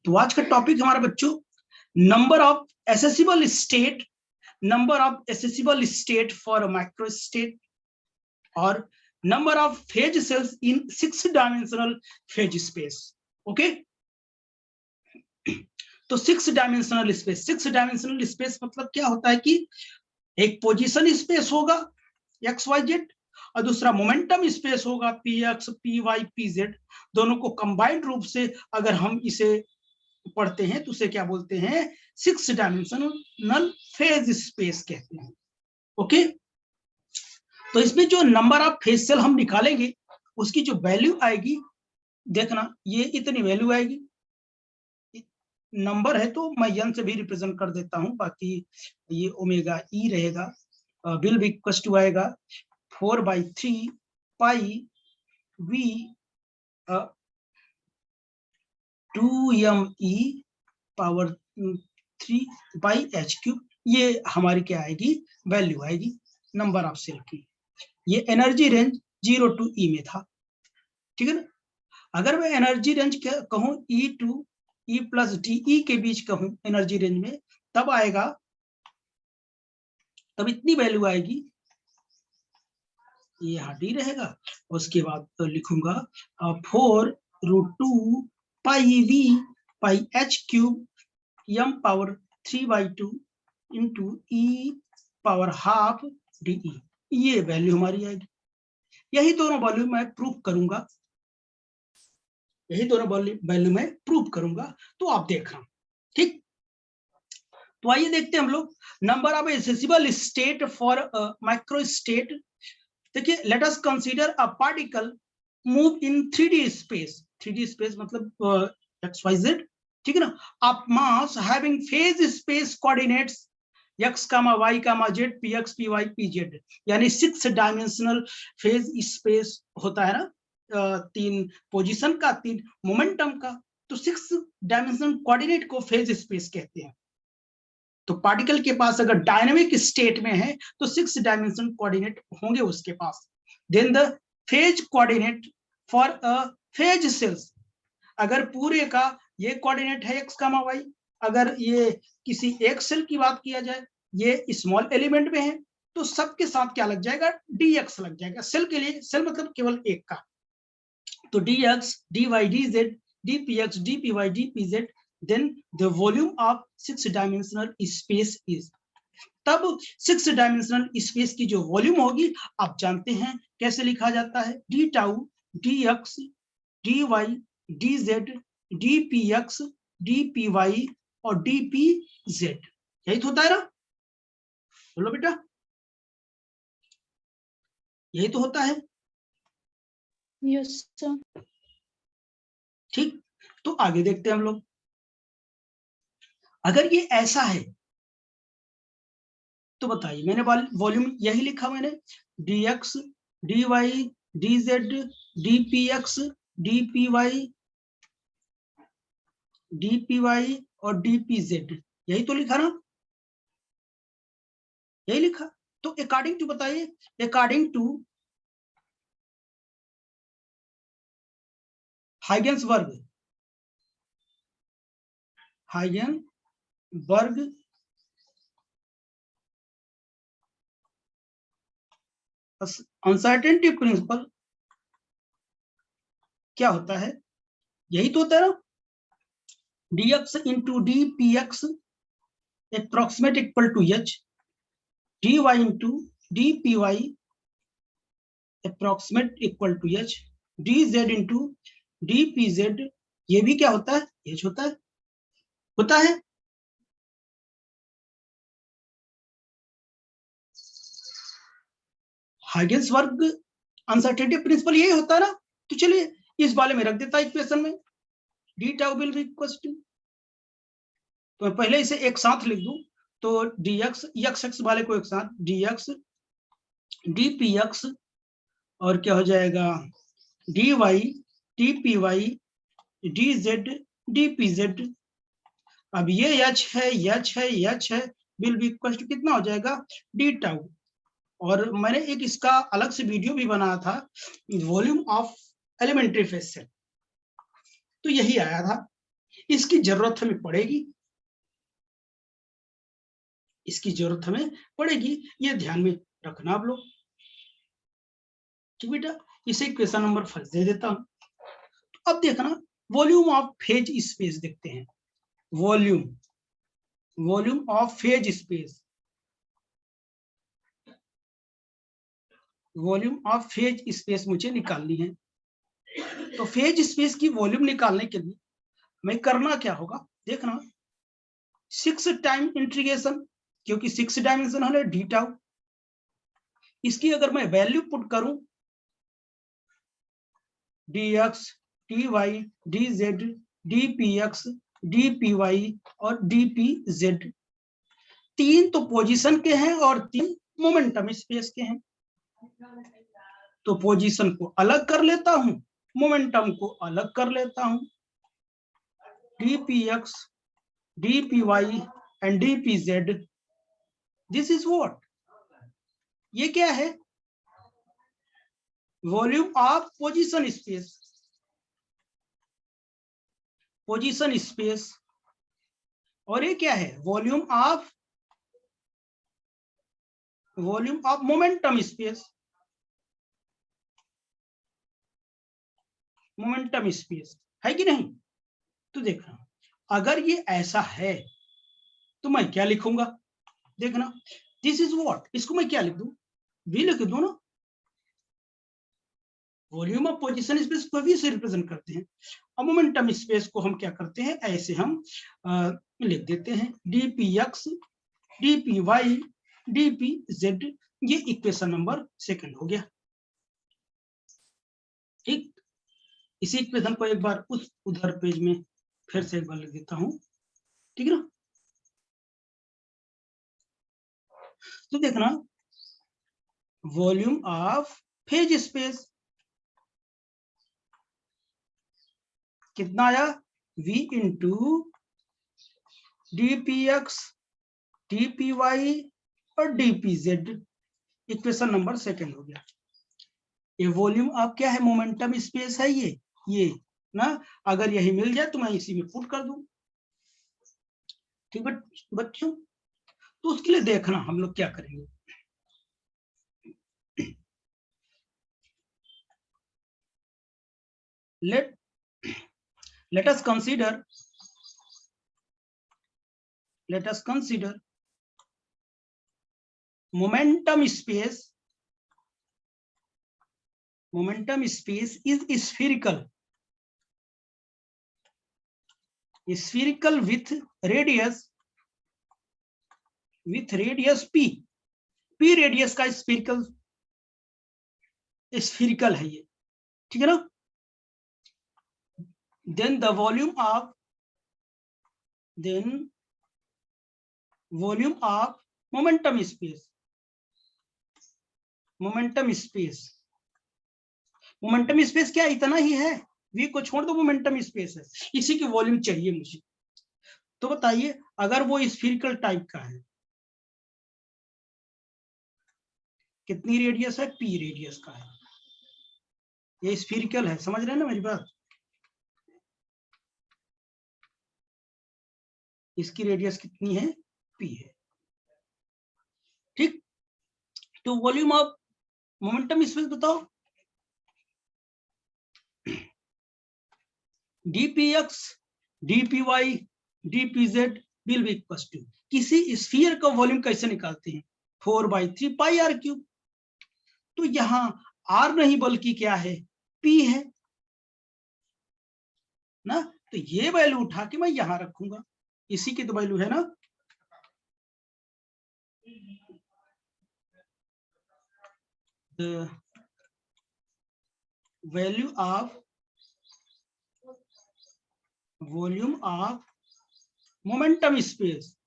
तो आज का टॉपिक हमारा बच्चों number of accessible state for a micro state और number of phase cells in 6 dimensional phase space. Okay, तो 6 डायमेंशनल स्पेस मतलब क्या होता है कि एक पोजीशन स्पेस होगा एक्स वाई जेड और दूसरा मोमेंटम स्पेस होगा p x p y p z. दोनों को कंबाइंड रूप से अगर हम इसे पढ़ते हैं तो उसे क्या बोलते हैं, 6 डायमेंशनल फेज स्पेस कहते हैं। ओके, तो इसमें जो नंबर ऑफ फेज सेल हम निकालेंगे उसकी जो वैल्यू आएगी, देखना ये इतनी वैल्यू आएगी। नंबर है तो मैं n से भी रिप्रेजेंट कर देता हूं, बाकी ये ओमेगा ई रहेगा। विल बी इक्वल टू आएगा 4/3 pi v 2me power 3 by H cube. ये हमारी क्या आएगी, वैल्यू आएगी नंबर ऑफ सेल की। ये एनर्जी रेंज 0 to E में था, ठीक है ना। अगर मैं एनर्जी रेंज कहूं E to E plus DE के बीच कहूं एनर्जी रेंज में, तब आएगा, तब इतनी वैल्यू आएगी, ये यहाँ D रहेगा। उसके बाद तो लिखूंगा 4√2 पाई V पाई H cube m power 3/2 into E power half DE। ये वैल्यू हमारी आएगी। यही दोनों वैल्यू मैं प्रूफ करूंगा, तो आप देखना, ठीक। तो आइए देखते हैं हम लोग number of accessible state for micro state. देखिए, let us consider a particle move in 3D space. 3D space मतलब XYZ, ठीक है ना। Of mass having phase space coordinates x, y, z, px, py, pz, यानी 6 dimensional phase space होता है ना, 3 position का, 3 मोमेंटम का। तो 6 डायमेंशनल कोऑर्डिनेट को फेज स्पेस कहते हैं। तो पार्टिकल के पास अगर डायनामिक स्टेट में है तो 6 डायमेंशनल कोऑर्डिनेट होंगे उसके पास। Then the phase coordinate for a phase cells, अगर पूरे का ये कोऑर्डिनेट है x, y, अगर ये किसी एक सेल की बात किया जाए, ये स्मॉल एलिमेंट में है, तो सबके साथ क्या लग जाएगा, dx लग जाएगा। सेल के लिए, सेल मतलब केवल एक का, तो dx, dy, dz, dpx, dpy, dpz, then the volume of 6 dimensional space is। तब 6 डायमेंशनल स्पेस की जो वॉल्यूम होगी, आप जानते हैं कैसे लिखा जाता है, d tau, dx, dy, dz, dpx, dpy और dpz। यही तो होता है ना, बोलो बेटा, यही तो होता है। Yes sir. ठीक, तो आगे देखते हैं हम लोग। अगर ये ऐसा है तो बताइए, मैंने वॉल्यूम यही लिखा, मैंने dx, dy, dz, dpx, dpy, dpy और dpz, यही तो लिखा ना, यही लिखा। तो अकॉर्डिंग टू बताइए, according to Heisenberg uncertainty principle क्या होता है, यही तो होता है ना, dx into dpx approximate equal to h, dy into dpy approximate equal to h, dz into dpz, ये भी क्या होता है, h होता है। हाइगेंसबर्ग अनसर्टेनिटी प्रिंसिपल यही होता है ना। तो चलिए इस वाले में रख देता है इक्वेशन में, d tau will be equal to, तो मैं पहले इसे एक साथ लिख दूं, तो dx, x वाले को एक साथ, dx, dpx और क्या हो जाएगा, dy, dpy, dz, dpz। अब ये h है, विल बी इक्वल टू कितना हो जाएगा, डी टाउ। और मैंने एक इसका अलग से वीडियो भी बनाया था, volume of elementary phase cell, तो यही आया था। इसकी जरूरत हमें पड़ेगी, इसकी जरूरत हमें पड़ेगी, ये ध्यान में रखना आप लोग। ठीक बेटा, इसे क्वेश्चन नंबर 1 दे देता हूं। अब देखना वॉल्यूम ऑफ फेज स्पेस देखते हैं। Volume of phase space, volume of phase space मुझे निकालनी है। तो फेज स्पेस की वॉल्यूम निकालने के लिए हमें करना क्या होगा, देखना 6 टाइम इंटीग्रेशन, क्योंकि 6 डायमेंशन है डी टाउ। इसकी अगर मैं वैल्यू पुट करूं dx, dy, dz, dpx, dpy और dpz, 3 तो पोजीशन के हैं और 3 मोमेंटम स्पेस के हैं। तो पोजीशन को अलग कर लेता हूं, मोमेंटम को अलग कर लेता हूं। dpx, dpy and dpz, this is what, ये क्या है, volume of position space, position space. और ये क्या है, volume of momentum space, momentum space है कि नहीं। तो देखना अगर ये ऐसा है तो मैं क्या लिखूंगा, देखना दिस इज व्हाट, इसको मैं क्या लिख दूं, वी लिख दूं ना, वॉल्यूम ऑफ पोजीशन स्पेस को वी से रिप्रेजेंट करते हैं। अब मोमेंटम स्पेस को हम क्या करते हैं, ऐसे हम लिख देते हैं dpx, dpy, dpz, ये इक्वेशन नंबर 2 हो गया। ठीक, इसी इक्वेशन को एक बार उस उधर पेज में फिर से एक बार लिख देता हूं, ठीक है ना। तो देखना वॉल्यूम ऑफ फेज स्पेस कितना आया, v इंटू dpx, dpy और dpz, इक्वेशन नंबर 2 हो गया। ये वॉल्यूम ऑफ क्या है, मोमेंटम स्पेस है ये ना। अगर यही मिल जाए तो मैं इसी में पुट कर दूं। ठीक बच्चों, तो उसके लिए देखना हम लोग क्या करेंगे, let us consider momentum space is spherical with radius p radius का स्फीरिकल है ये, ठीक है ना। then volume of momentum space क्या इतना ही है, v को छोड़ दो, मोमेंटम स्पेस है, इसी की वॉल्यूम चाहिए मुझे। तो बताइए अगर वो स्फीरिकल टाइप का है, कितनी रेडियस है, p रेडियस का है, ये स्फीरिकल है, समझ रहे हैं ना मेरी बात। इसकी रेडियस कितनी है, p है। ठीक, तो वॉल्यूम ऑफ मोमेंटम स्पेस बताओ, dpx, dpy, dpz will be equal to, किसी स्फीयर का वॉल्यूम कैसे निकालते हैं, 4/3 पाई r क्यूब। तो यहां r नहीं बल्कि क्या है, p है ना। तो ये वैल्यू उठा के मैं यहां रखूंगा, इसी की तो वैल्यू है ना। The value of volume of momentum space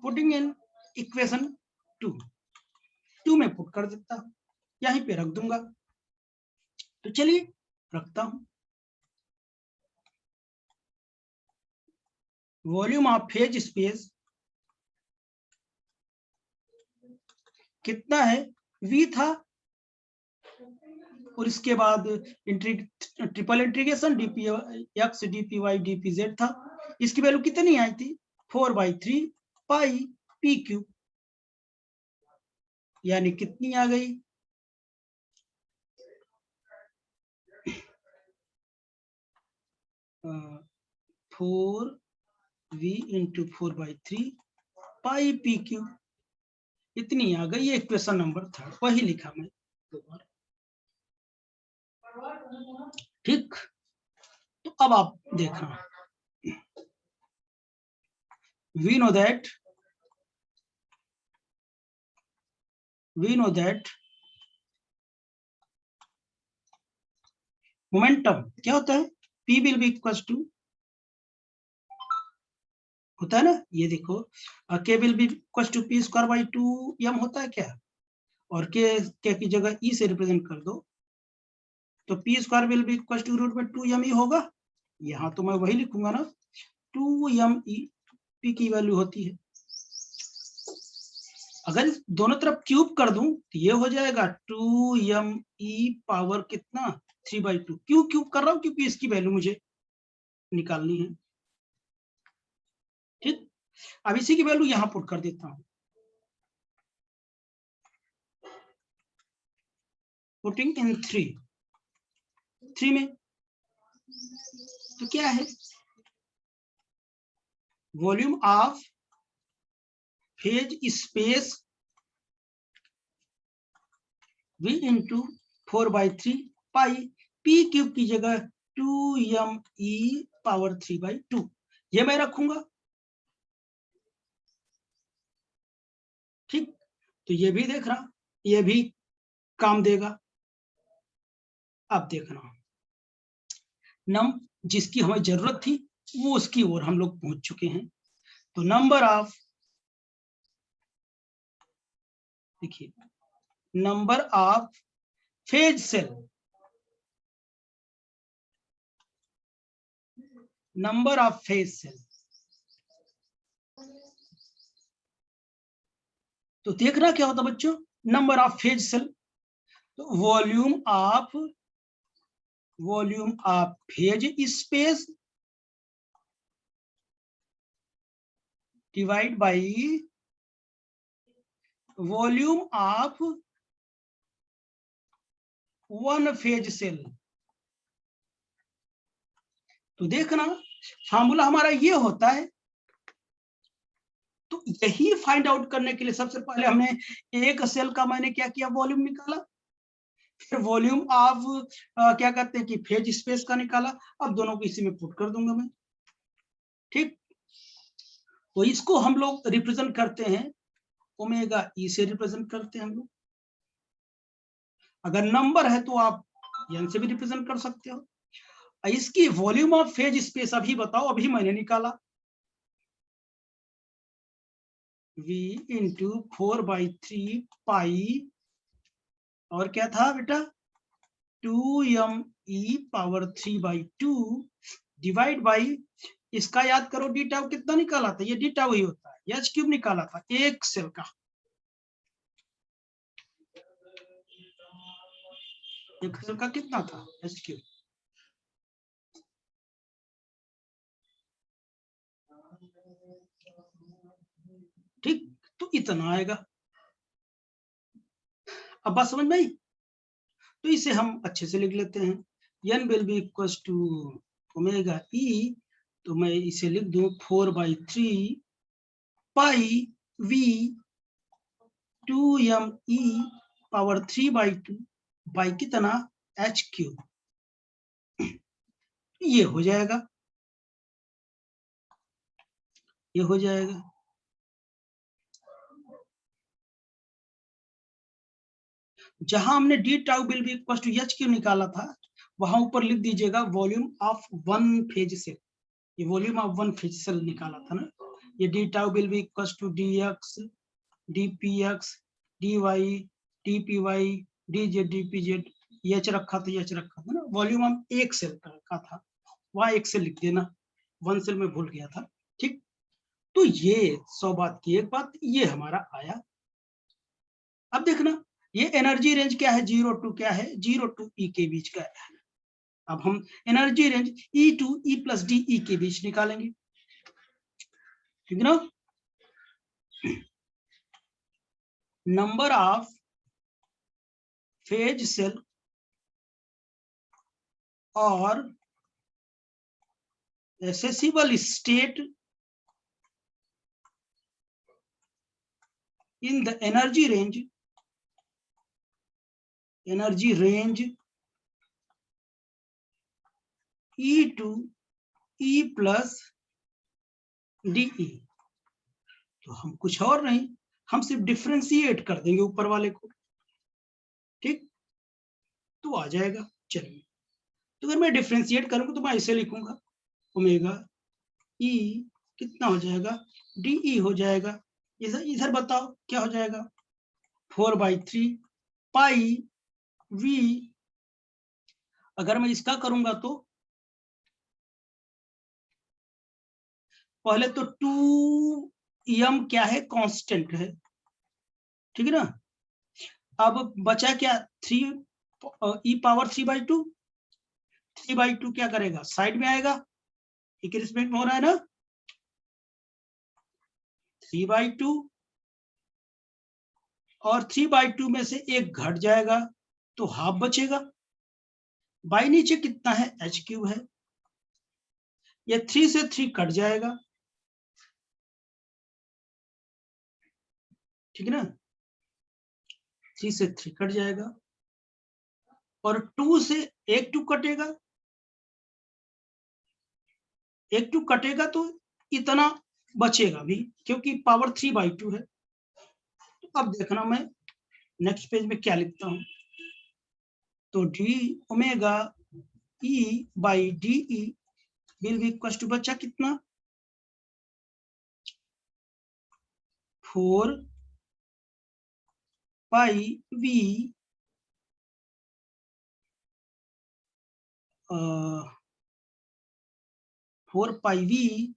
putting in equation 2 में पुट कर देता हूं, यहीं पे रख दूंगा। तो चलिए रखता हूं, वॉल्यूम ऑफ फेज स्पेस कितना है, v था और इसके बाद triple integration d p x d p y d p z था। इसकी वैल्यू कितनी आई थी 4/3 पाई पी क्यूब, यानी कितनी आ गई 4v इंटू 4/3 पाई पी क्यूब, इतनी आ गई। ये क्वेश्चन नंबर 3 वही लिखा मैं दोबारा। ठीक, तो अब आप देखना, we know that मोमेंटम क्या होता है, P will be equals to, होता है ना, ये देखो K will be equals to P square by 2m होता है क्या, और K की जगह E से रिप्रेजेंट कर दो तो P square will be equals to root में 2m ही होगा। यहाँ तो मैं वही लिखूंगा ना, 2m E P की वैल्यू होती है। अगर दोनों तरफ क्यूब कर दूं तो ये हो जाएगा 2m E पावर कितना 3/2। क्यों क्यूब कर रहा हूं, क्योंकि इसकी वैल्यू मुझे निकालनी है। ठीक, अब इसी की वैल्यू यहां पुट कर देता हूं, पुटिंग इन 3 में तो क्या है, volume of phase space v into 4/3 pi P cube की जगह 2m E पावर 3/2, ये मैं रखूंगा। ठीक, तो ये भी देख रहा, ये भी काम देगा। अब देखना, जिसकी हमें जरूरत थी वो उसकी ओर हम लोग पहुंच चुके हैं। तो नंबर ऑफ, देखिए number of phase cell, number of phase cell, तो देखना क्या होता बच्चों, नंबर ऑफ फेज सेल, तो volume of phase space divide by volume of one phase cell. तो देखना फार्मूला हमारा ये होता है। तो यही फाइंड आउट करने के लिए सबसे पहले हमने एक सेल का मैंने क्या किया, वॉल्यूम निकाला, फिर वॉल्यूम ऑफ क्या कहते हैं कि फेज स्पेस का निकाला। अब दोनों को इसी में पुट कर दूंगा मैं। ठीक, तो इसको हम लोग रिप्रेजेंट करते हैं ओमेगा ई से रिप्रेजेंट करते हैं हम लोग। अगर नंबर है तो आप एन से भी रिप्रेजेंट कर सकते हो। इसकी वॉल्यूम ऑफ फेज स्पेस अभी बताओ, अभी मैंने निकाला, v इंटू 4/3 पाई, और क्या था बेटा 2m E power 3/2 divide by, इसका याद करो डी टाउ कितना निकाला था, ये डी टाउ ही होता है, एच क्यूब निकाला था एक सेल का, एक सेल का कितना था एच क्यूब। ठीक, तो इतना आएगा। अब बात समझ में आई, तो इसे हम अच्छे से लिख लेते हैं, n will be equals to omega E, तो मैं इसे लिख दूं 4/3 pi v 2m E power 3/2 by कितना h क्यूब, ये हो जाएगा, ये हो जाएगा। जहां हमने D tau will be equal to H Q निकाला था, वहां ऊपर लिख दीजिएगा volume of one phase cell, ये volume of one phase cell निकाला था ना। ये D tau will be equal to D X D P x D y d p y d z d p z, h रखा था, H रखा था ना। वॉल्यूम हम एक सेल का था, वहां एक सेल लिख देना, वन सेल में भूल गया था। ठीक, तो ये 100 बात की एक बात, ये हमारा आया। अब देखना ये एनर्जी रेंज क्या है, 0 टू क्या है, 0 टू ई के बीच का है। अब हम energy range e to e plus d e के बीच निकालेंगे, ठीक है ना। नंबर ऑफ फेज सेल और accessible state in the energy range E to E plus DE। तो हम कुछ और नहीं, हम सिर्फ डिफ्रेंशिएट कर देंगे ऊपर वाले को, ठीक, तो आ जाएगा। चलिए, तो अगर मैं डिफ्रेंशिएट करूंगा तो मैं ऐसे लिखूंगा, ओमेगा E कितना हो जाएगा, DE हो जाएगा। इधर बताओ क्या हो जाएगा, 4/3 पाई V। अगर मैं इसका करूंगा तो पहले तो 2m क्या है, कांस्टेंट है, ठीक है ना। अब बचा क्या, 3 e पावर 3/2, 3/2 क्या करेगा, साइड में आएगा, एक रिस्पेक्ट में हो रहा है ना, 3/2 और 3/2 में से एक घट जाएगा तो हाफ बचेगा। बाई नीचे कितना है, h³ है, ये 3 से 3 कट जाएगा, ठीक है ना, 3 से 3 कट जाएगा और 2 से एक 2 कटेगा, एक 2 कटेगा तो इतना बचेगा भी, क्योंकि पावर 3/2 है। तो अब देखना मैं नेक्स्ट पेज में क्या लिखता हूं, तो D omega E by D E will be equal to, बचा कितना, 4 pi V 4 pi V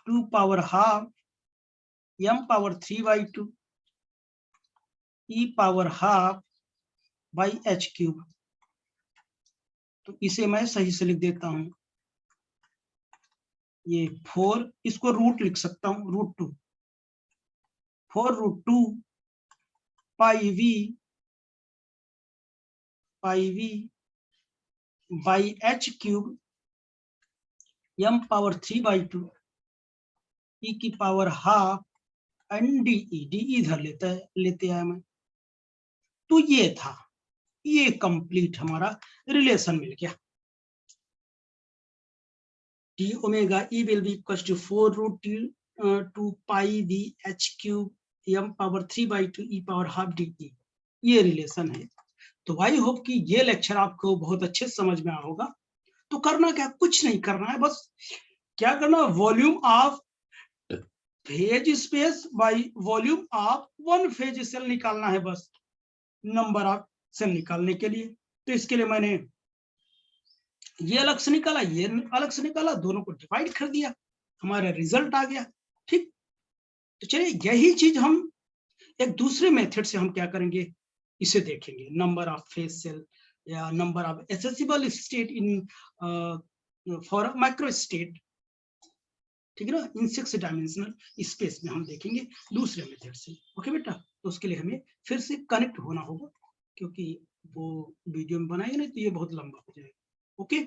2 power half m power 3/2 e power half by h³। तो इसे मैं सही से लिख देता हूं, ये 4, इसको रूट लिख सकता हूं, √2, 4√2 पाई v by h³ m power 3/2 e की पावर हाफ एंड डी इधर लेते आया मैं। तो ये था, ये कंप्लीट हमारा रिलेशन मिल गया। D omega e will be equal to 4√2 pi v h³ m power 3/2 e power half d, ये रिलेशन है। तो आई होप कि ये लेक्चर आपको बहुत अच्छे समझ में आया होगा। तो करना क्या, कुछ नहीं करना है, बस क्या करना, volume of phase space by volume of one phase cell निकालना है, बस नंबर ऑफ सेल निकालने के लिए। तो इसके लिए मैंने ये अलग से निकाला, ये अलग से निकाला, दोनों को डिवाइड कर दिया, हमारा रिजल्ट आ गया, ठीक। तो चलिए यही चीज हम एक दूसरे मेथड से हम क्या करेंगे, इसे देखेंगे, नंबर ऑफ फेज सेल या number of accessible state in for micro state, ठीक है ना, इन 6 डायमेंशनल स्पेस में हम देखेंगे दूसरे मेथड से। ओके बेटा, तो उसके लिए हमें फिर से कनेक्ट होना होगा, क्योंकि वो वीडियो में बनाएंगे नहीं तो ये बहुत लंबा हो जाएगा। ओके।